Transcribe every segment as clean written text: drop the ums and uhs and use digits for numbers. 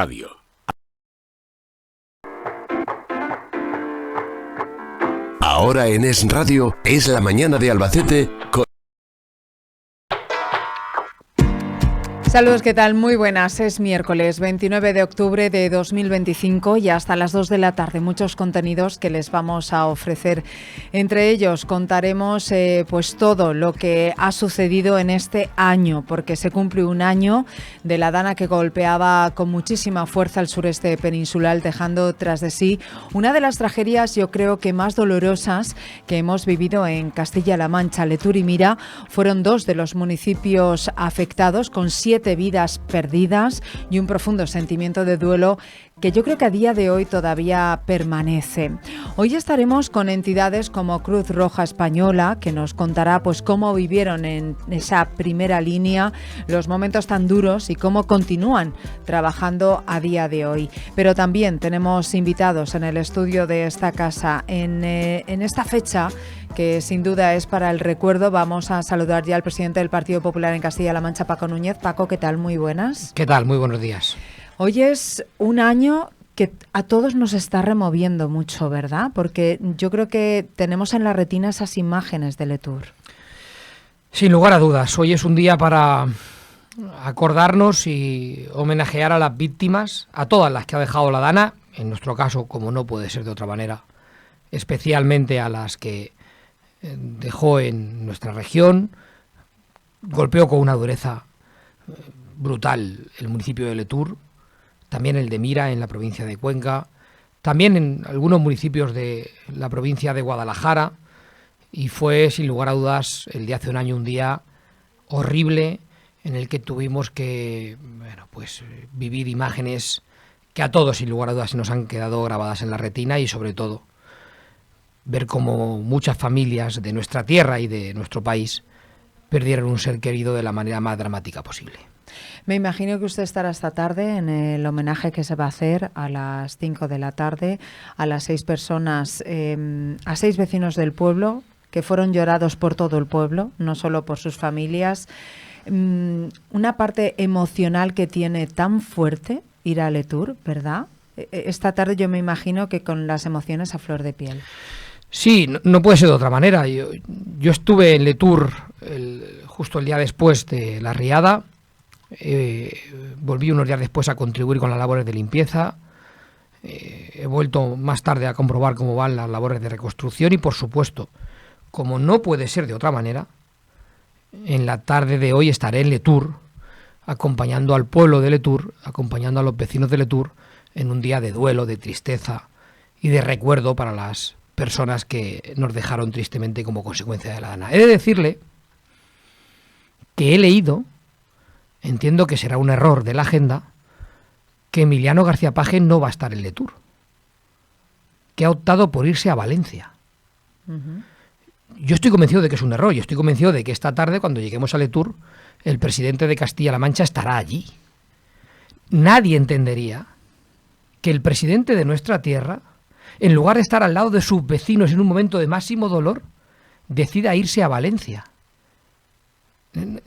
Radio. Ahora en Es Radio, es la mañana de Albacete con... Saludos, ¿qué tal? Muy buenas. Es miércoles 29 de octubre de 2025 y hasta las 2 de la tarde muchos contenidos que les vamos a ofrecer. Entre ellos contaremos pues todo lo que ha sucedido en este año, porque se cumple un año de la dana que golpeaba con muchísima fuerza el sureste peninsular, dejando tras de sí una de las tragedias, yo creo que más dolorosas que hemos vivido en Castilla-La Mancha. Letur y Mira fueron dos de los municipios afectados, con 7 vidas perdidas y un profundo sentimiento de duelo que yo creo que a día de hoy todavía permanece. Hoy estaremos con entidades como Cruz Roja Española, que nos contará pues cómo vivieron en esa primera línea los momentos tan duros y cómo continúan trabajando a día de hoy. Pero también tenemos invitados en el estudio de esta casa en esta fecha, que sin duda es para el recuerdo. Vamos a saludar ya al presidente del Partido Popular en Castilla-La Mancha, Paco Núñez. Paco, ¿qué tal? Muy buenas. ¿Qué tal? Muy buenos días. Hoy es un año que a todos nos está removiendo mucho, ¿verdad? Porque yo creo que tenemos en la retina esas imágenes de Letur. Sin lugar a dudas, hoy es un día para acordarnos y homenajear a las víctimas, a todas las que ha dejado la dana, en nuestro caso, como no puede ser de otra manera, especialmente a las que dejó en nuestra región. Golpeó con una dureza brutal el municipio de Letur, también el de Mira en la provincia de Cuenca, también en algunos municipios de la provincia de Guadalajara, y fue sin lugar a dudas el de hace un año un día horrible en el que tuvimos que vivir imágenes que a todos sin lugar a dudas se nos han quedado grabadas en la retina, y sobre todo ver cómo muchas familias de nuestra tierra y de nuestro país perdieron un ser querido de la manera más dramática posible. Me imagino que usted estará esta tarde en el homenaje que se va a hacer a las 5 de la tarde a las 6 personas, a 6 vecinos del pueblo que fueron llorados por todo el pueblo, no solo por sus familias. Una parte emocional que tiene tan fuerte ir a Letur, ¿verdad? Esta tarde yo me imagino que con las emociones a flor de piel. Sí, no puede ser de otra manera. Yo estuve en Letur justo el día después de la riada. Volví unos días después a contribuir con las labores de limpieza. He vuelto más tarde a comprobar cómo van las labores de reconstrucción y, por supuesto, como no puede ser de otra manera, en la tarde de hoy estaré en Letur acompañando al pueblo de Letur, acompañando a los vecinos de Letur en un día de duelo, de tristeza y de recuerdo para las personas que nos dejaron tristemente como consecuencia de la dana. He de decirle que he leído, entiendo que será un error de la agenda, que Emiliano García Paje no va a estar en Letur, que ha optado por irse a Valencia. Uh-huh. Yo estoy convencido de que es un error. Yo estoy convencido de que esta tarde, cuando lleguemos a Letur, el presidente de Castilla-La Mancha estará allí. Nadie entendería que el presidente de nuestra tierra, en lugar de estar al lado de sus vecinos en un momento de máximo dolor, decida irse a Valencia.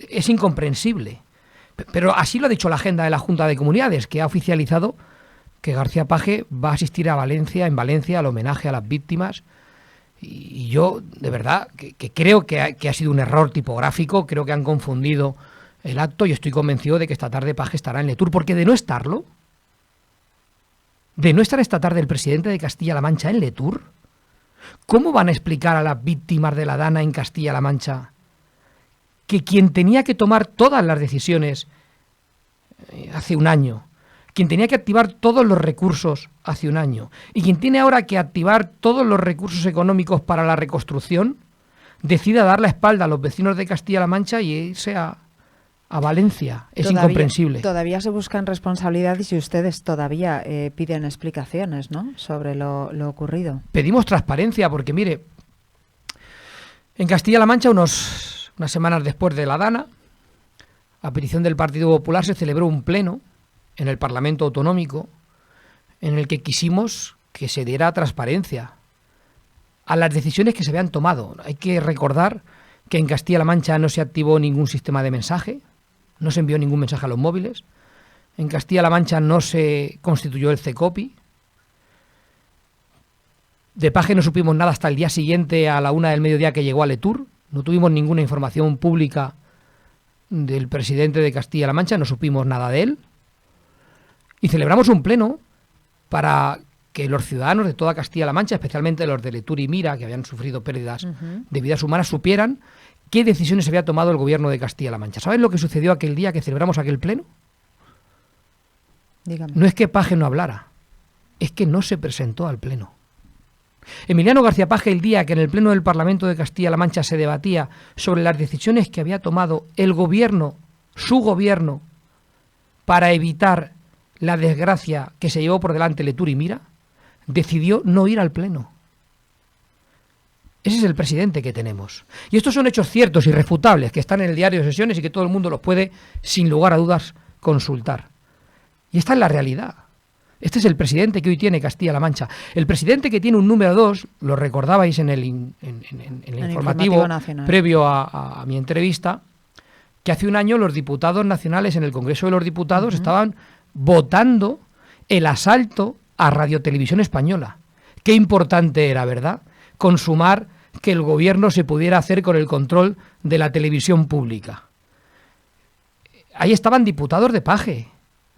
Es incomprensible. Pero así lo ha dicho la agenda de la Junta de Comunidades, que ha oficializado que García Paje va a asistir a Valencia, al homenaje a las víctimas. Y yo, de verdad, que creo que ha sido un error tipográfico, creo que han confundido el acto, y estoy convencido de que esta tarde Paje estará en Letur, porque de no estarlo, de no estar esta tarde el presidente de Castilla-La Mancha en Letur, ¿cómo van a explicar a las víctimas de la dana en Castilla-La Mancha que quien tenía que tomar todas las decisiones hace un año, quien tenía que activar todos los recursos hace un año, y quien tiene ahora que activar todos los recursos económicos para la reconstrucción, decida dar la espalda a los vecinos de Castilla-La Mancha y irse a Valencia? Es incomprensible. Todavía se buscan responsabilidades y ustedes todavía piden explicaciones, ¿no?, sobre lo ocurrido. Pedimos transparencia porque, mire, en Castilla-La Mancha, unas semanas después de la dana, a petición del Partido Popular, se celebró un pleno en el Parlamento Autonómico en el que quisimos que se diera transparencia a las decisiones que se habían tomado. Hay que recordar que en Castilla-La Mancha no se activó ningún sistema de mensaje, no se envió ningún mensaje a los móviles, En Castilla-La Mancha no se constituyó el CECOPI. De Paje no supimos nada hasta el día siguiente a la 1 del mediodía que llegó a Letur. No tuvimos ninguna información pública del presidente de Castilla-La Mancha, no supimos nada de él. Y celebramos un pleno para que los ciudadanos de toda Castilla-La Mancha, especialmente los de Letur y Mira, que habían sufrido pérdidas de vidas humanas, supieran qué decisiones había tomado el gobierno de Castilla-La Mancha. ¿Saben lo que sucedió aquel día que celebramos aquel pleno? Dígame. No es que Paje no hablara, es que no se presentó al pleno. Emiliano García Paje, el día que en el pleno del Parlamento de Castilla-La Mancha se debatía sobre las decisiones que había tomado el gobierno, su gobierno, para evitar la desgracia que se llevó por delante Letur y Mira, decidió no ir al pleno. Ese es el presidente que tenemos. Y estos son hechos ciertos, irrefutables, que están en el diario de sesiones y que todo el mundo los puede, sin lugar a dudas, consultar. Y esta es la realidad. Este es el presidente que hoy tiene Castilla-La Mancha. El presidente que tiene un número 2, lo recordabais en el informativo nacional, previo a mi entrevista, que hace un año los diputados nacionales en el Congreso de los Diputados estaban votando el asalto a Radio Televisión Española. Qué importante era, ¿verdad?, consumar que el gobierno se pudiera hacer con el control de la televisión pública. Ahí estaban diputados de Paje.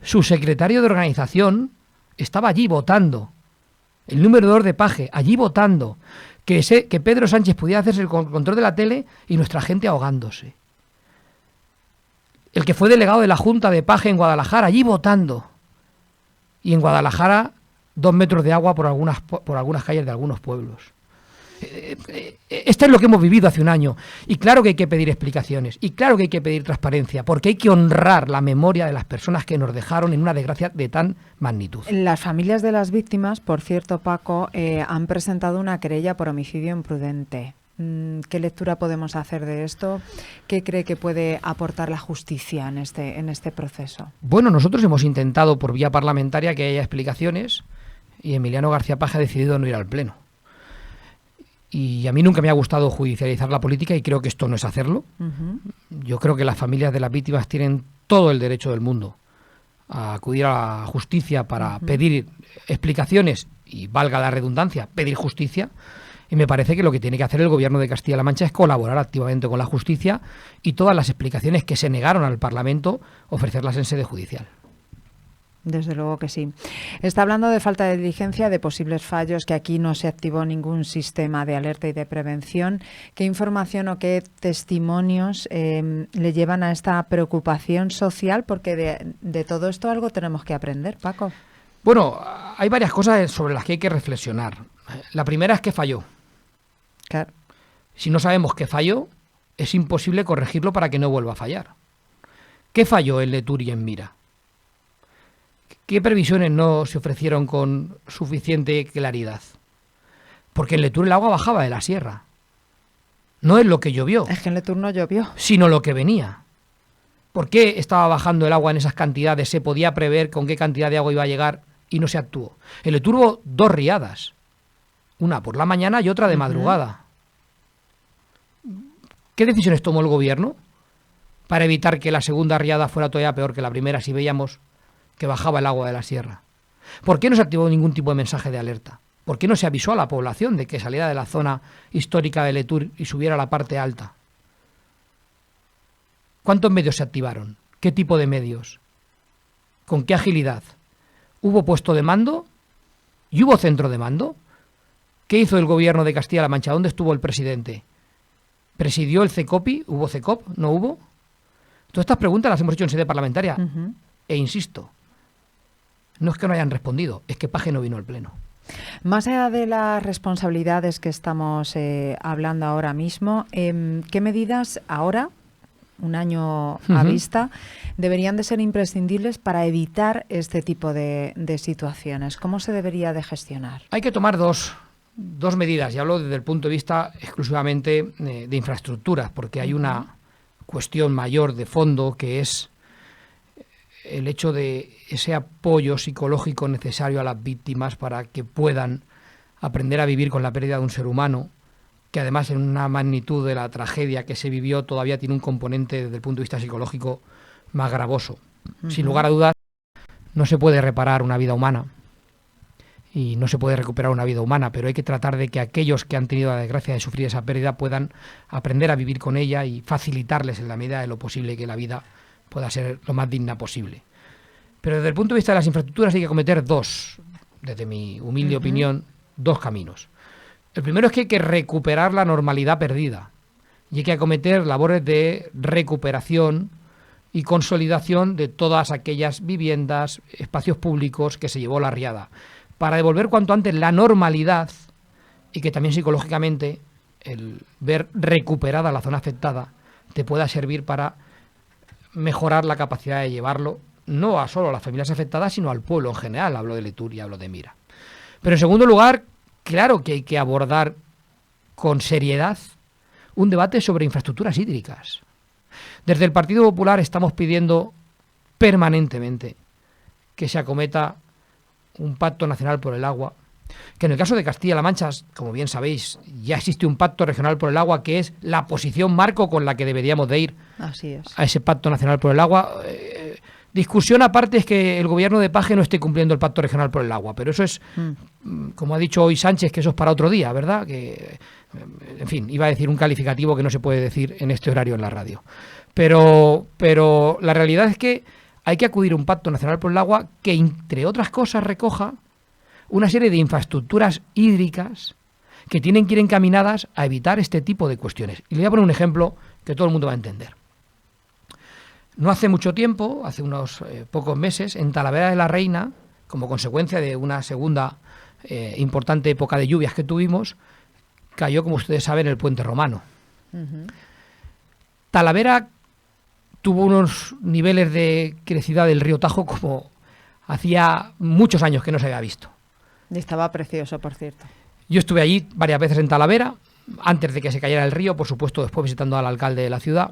Su secretario de organización estaba allí votando. El número 2 de Paje, allí votando. Que Pedro Sánchez pudiera hacerse el control de la tele y nuestra gente ahogándose. El que fue delegado de la Junta de Paje en Guadalajara, allí votando. Y en Guadalajara, 2 metros de agua por algunas calles de algunos pueblos. Esto es lo que hemos vivido hace un año. Y claro que hay que pedir explicaciones. Y claro que hay que pedir transparencia. Porque hay que honrar la memoria de las personas que nos dejaron en una desgracia de tan magnitud. Las familias de las víctimas, por cierto, Paco, han presentado una querella por homicidio imprudente. ¿Qué lectura podemos hacer de esto? ¿Qué cree que puede aportar la justicia en este proceso? Bueno, nosotros hemos intentado por vía parlamentaria que haya explicaciones y Emiliano García Paje ha decidido no ir al pleno. Y a mí nunca me ha gustado judicializar la política y creo que esto no es hacerlo. Yo creo que las familias de las víctimas tienen todo el derecho del mundo a acudir a la justicia para pedir explicaciones y, valga la redundancia, pedir justicia. Y me parece que lo que tiene que hacer el gobierno de Castilla-La Mancha es colaborar activamente con la justicia y todas las explicaciones que se negaron al Parlamento ofrecerlas en sede judicial. Desde luego que sí. Está hablando de falta de diligencia, de posibles fallos, que aquí no se activó ningún sistema de alerta y de prevención. ¿Qué información o qué testimonios le llevan a esta preocupación social? Porque de todo esto algo tenemos que aprender, Paco. Bueno, hay varias cosas sobre las que hay que reflexionar. La primera es que falló. Claro. Si no sabemos qué falló, es imposible corregirlo para que no vuelva a fallar. ¿Qué falló en Letur y en Mira? ¿Qué previsiones no se ofrecieron con suficiente claridad? Porque en Letur el agua bajaba de la sierra. No es lo que llovió. Es que en Letur no llovió. Sino lo que venía. ¿Por qué estaba bajando el agua en esas cantidades? Se podía prever con qué cantidad de agua iba a llegar y no se actuó. En Letur hubo 2 riadas. Una por la mañana y otra de madrugada. ¿Qué decisiones tomó el gobierno para evitar que la segunda riada fuera todavía peor que la primera si veíamos que bajaba el agua de la sierra? ¿Por qué no se activó ningún tipo de mensaje de alerta? ¿Por qué no se avisó a la población de que saliera de la zona histórica de Letur y subiera a la parte alta? ¿Cuántos medios se activaron? ¿Qué tipo de medios? ¿Con qué agilidad? ¿Hubo puesto de mando? ¿Y hubo centro de mando? ¿Qué hizo el gobierno de Castilla-La Mancha? ¿Dónde estuvo el presidente? ¿Presidió el CECOPI? ¿Hubo CECOP? ¿No hubo? Todas estas preguntas las hemos hecho en sede parlamentaria. E insisto, no es que no hayan respondido, es que Paje no vino al pleno. Más allá de las responsabilidades que estamos hablando ahora mismo, ¿qué medidas ahora, un año a vista, deberían de ser imprescindibles para evitar este tipo de situaciones? ¿Cómo se debería de gestionar? Hay que tomar dos medidas, y hablo desde el punto de vista exclusivamente de infraestructuras, porque hay una cuestión mayor de fondo que es el hecho de ese apoyo psicológico necesario a las víctimas para que puedan aprender a vivir con la pérdida de un ser humano, que además en una magnitud de la tragedia que se vivió todavía tiene un componente desde el punto de vista psicológico más gravoso. Sin lugar a dudas, No se puede reparar una vida humana y no se puede recuperar una vida humana, pero hay que tratar de que aquellos que han tenido la desgracia de sufrir esa pérdida puedan aprender a vivir con ella y facilitarles en la medida de lo posible que la vida pueda ser lo más digna posible. Pero desde el punto de vista de las infraestructuras hay que acometer desde mi humilde opinión, dos caminos. El primero es que hay que recuperar la normalidad perdida y hay que acometer labores de recuperación y consolidación de todas aquellas viviendas, espacios públicos que se llevó la riada, para devolver cuanto antes la normalidad y que también psicológicamente el ver recuperada la zona afectada te pueda servir para mejorar la capacidad de llevarlo no a solo a las familias afectadas, sino al pueblo en general. Hablo de Letur y hablo de Mira. Pero en segundo lugar, claro que hay que abordar con seriedad un debate sobre infraestructuras hídricas. Desde el Partido Popular estamos pidiendo permanentemente que se acometa un pacto nacional por el agua, que en el caso de Castilla-La Mancha, como bien sabéis, ya existe un pacto regional por el agua que es la posición marco con la que deberíamos de ir Así es. a ese pacto nacional por el agua. Discusión aparte es que el gobierno de Paje no esté cumpliendo el pacto regional por el agua, pero eso es, como ha dicho hoy Sánchez, que eso es para otro día, ¿verdad? Que, en fin, iba a decir un calificativo que no se puede decir en este horario en la radio. Pero la realidad es que hay que acudir a un pacto nacional por el agua que, entre otras cosas, recoja una serie de infraestructuras hídricas que tienen que ir encaminadas a evitar este tipo de cuestiones. Y le voy a poner un ejemplo que todo el mundo va a entender. No hace mucho tiempo, hace unos pocos meses, en Talavera de la Reina, como consecuencia de una segunda importante época de lluvias que tuvimos, cayó, como ustedes saben, el puente romano. Talavera tuvo unos niveles de crecida del río Tajo como hacía muchos años que no se había visto. Y estaba precioso, por cierto. Yo estuve allí varias veces en Talavera, antes de que se cayera el río, por supuesto, después visitando al alcalde de la ciudad.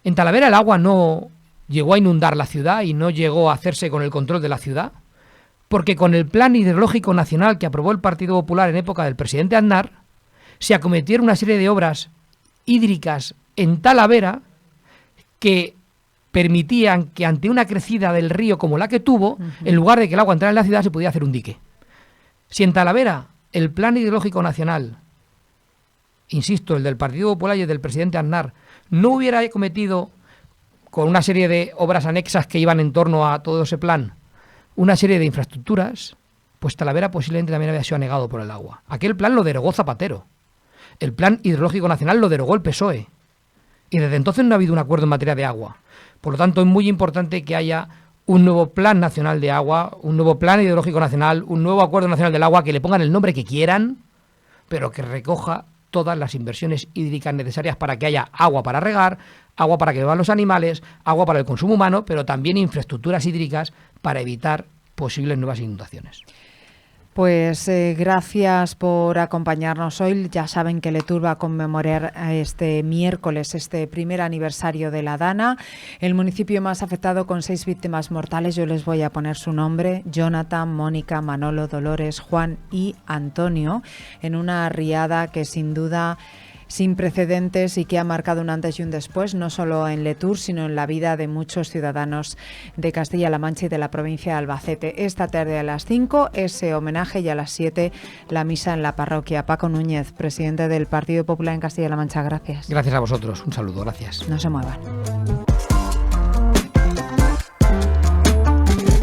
En Talavera el agua no llegó a inundar la ciudad y no llegó a hacerse con el control de la ciudad, porque con el Plan Hidrológico Nacional que aprobó el Partido Popular en época del presidente Aznar, se acometieron una serie de obras hídricas en Talavera que permitían que ante una crecida del río como la que tuvo, en lugar de que el agua entrara en la ciudad, se podía hacer un dique. Si en Talavera el Plan Hidrológico Nacional, insisto, el del Partido Popular y el del presidente Aznar, no hubiera cometido, con una serie de obras anexas que iban en torno a todo ese plan, una serie de infraestructuras, pues Talavera posiblemente también había sido anegado por el agua. Aquel plan lo derogó Zapatero. El Plan Hidrológico Nacional lo derogó el PSOE. Y desde entonces no ha habido un acuerdo en materia de agua. Por lo tanto, es muy importante que haya un nuevo Plan Nacional de Agua, un nuevo Plan Hidrológico Nacional, un nuevo Acuerdo Nacional del Agua, que le pongan el nombre que quieran, pero que recoja todas las inversiones hídricas necesarias para que haya agua para regar, agua para que beban los animales, agua para el consumo humano, pero también infraestructuras hídricas para evitar posibles nuevas inundaciones. Pues gracias por acompañarnos hoy. Ya saben que Letur va a conmemorar este miércoles este primer aniversario de la Dana. El municipio más afectado con 6 víctimas mortales, yo les voy a poner su nombre: Jonathan, Mónica, Manolo, Dolores, Juan y Antonio, en una riada que sin duda sin precedentes y que ha marcado un antes y un después, no solo en Letur, sino en la vida de muchos ciudadanos de Castilla-La Mancha y de la provincia de Albacete. Esta tarde a las 5 ese homenaje y a las 7 la misa en la parroquia. Paco Núñez, presidente del Partido Popular en Castilla-La Mancha, gracias. Gracias a vosotros, un saludo, gracias. No se muevan.